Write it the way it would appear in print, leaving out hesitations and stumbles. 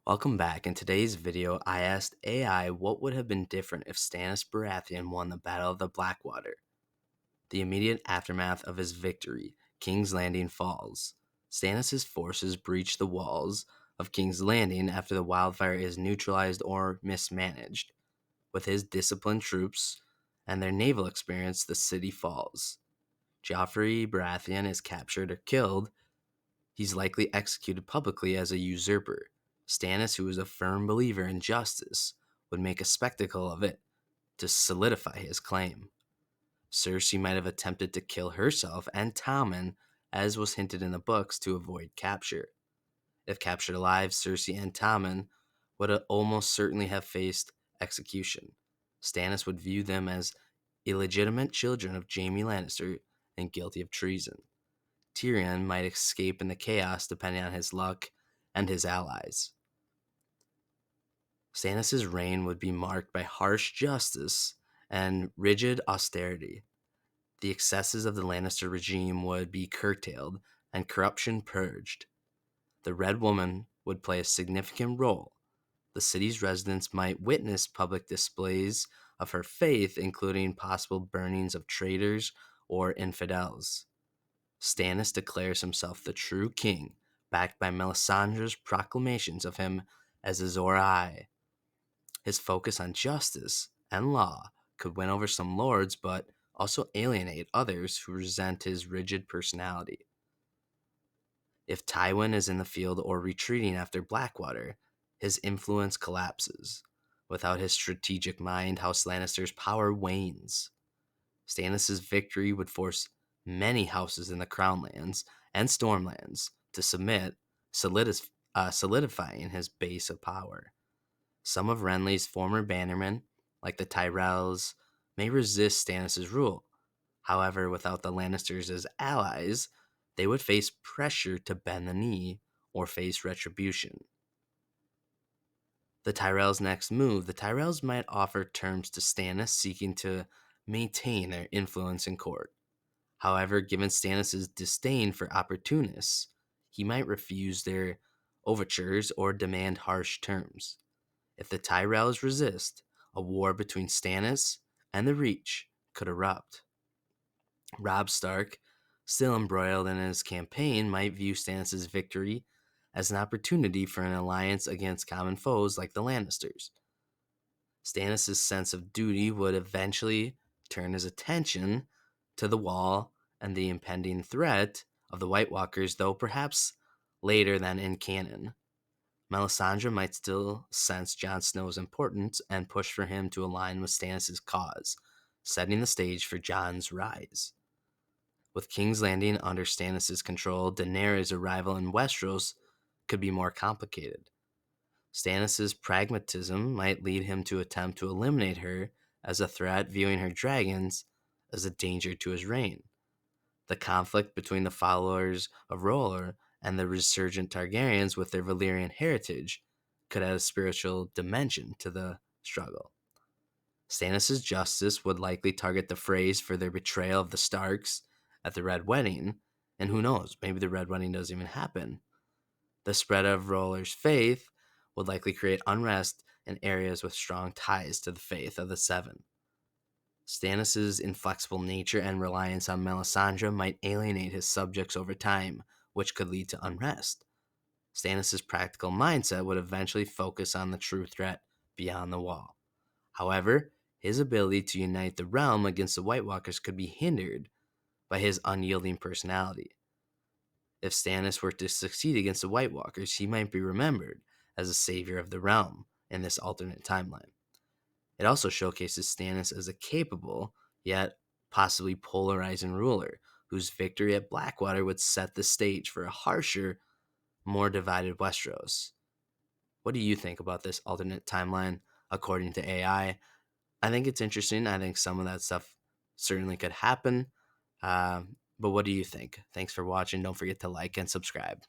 Welcome back. In today's video, I asked AI what would have been different if Stannis Baratheon won the Battle of the Blackwater. The immediate aftermath of his victory, King's Landing falls. Stannis' forces breach the walls of King's Landing after the wildfire is neutralized or mismanaged. With his disciplined troops and their naval experience, the city falls. Joffrey Baratheon is captured or killed. He's likely executed publicly as a usurper. Stannis, who was a firm believer in justice, would make a spectacle of it to solidify his claim. Cersei might have attempted to kill herself and Tommen, as was hinted in the books, to avoid capture. If captured alive, Cersei and Tommen would almost certainly have faced execution. Stannis would view them as illegitimate children of Jaime Lannister and guilty of treason. Tyrion might escape in the chaos depending on his luck and his allies. Stannis' reign would be marked by harsh justice and rigid austerity. The excesses of the Lannister regime would be curtailed and corruption purged. The Red Woman would play a significant role. The city's residents might witness public displays of her faith, including possible burnings of traitors or infidels. Stannis declares himself the true king, backed by Melisandre's proclamations of him as Azor Ahai. His focus on justice and law could win over some lords, but also alienate others who resent his rigid personality. If Tywin is in the field or retreating after Blackwater, his influence collapses. Without his strategic mind, House Lannister's power wanes. Stannis' victory would force many houses in the Crownlands and Stormlands to submit, solidifying his base of power. Some of Renly's former bannermen, like the Tyrells, may resist Stannis' rule. However, without the Lannisters as allies, they would face pressure to bend the knee or face retribution. The Tyrells' next move, the Tyrells might offer terms to Stannis seeking to maintain their influence in court. However, given Stannis' disdain for opportunists, he might refuse their overtures or demand harsh terms. If the Tyrells resist, a war between Stannis and the Reach could erupt. Robb Stark, still embroiled in his campaign, might view Stannis' victory as an opportunity for an alliance against common foes like the Lannisters. Stannis' sense of duty would eventually turn his attention to the Wall and the impending threat of the White Walkers, though perhaps later than in canon. Melisandre might still sense Jon Snow's importance and push for him to align with Stannis' cause, setting the stage for Jon's rise. With King's Landing under Stannis' control, Daenerys' arrival in Westeros could be more complicated. Stannis' pragmatism might lead him to attempt to eliminate her as a threat, viewing her dragons as a danger to his reign. The conflict between the followers of R'hllor and the resurgent Targaryens with their Valyrian heritage could add a spiritual dimension to the struggle. Stannis' justice would likely target the Freys for their betrayal of the Starks at the Red Wedding, and who knows, maybe the Red Wedding doesn't even happen. The spread of R'hllor's faith would likely create unrest in areas with strong ties to the faith of the Seven. Stannis' inflexible nature and reliance on Melisandre might alienate his subjects over time, which could lead to unrest. Stannis' practical mindset would eventually focus on the true threat beyond the Wall. However, his ability to unite the realm against the White Walkers could be hindered by his unyielding personality. If Stannis were to succeed against the White Walkers, he might be remembered as a savior of the realm in this alternate timeline. It also showcases Stannis as a capable, yet possibly polarizing ruler, whose victory at Blackwater would set the stage for a harsher, more divided Westeros. What do you think about this alternate timeline according to AI? I think it's interesting. I think some of that stuff certainly could happen. But what do you think? Thanks for watching. Don't forget to like and subscribe.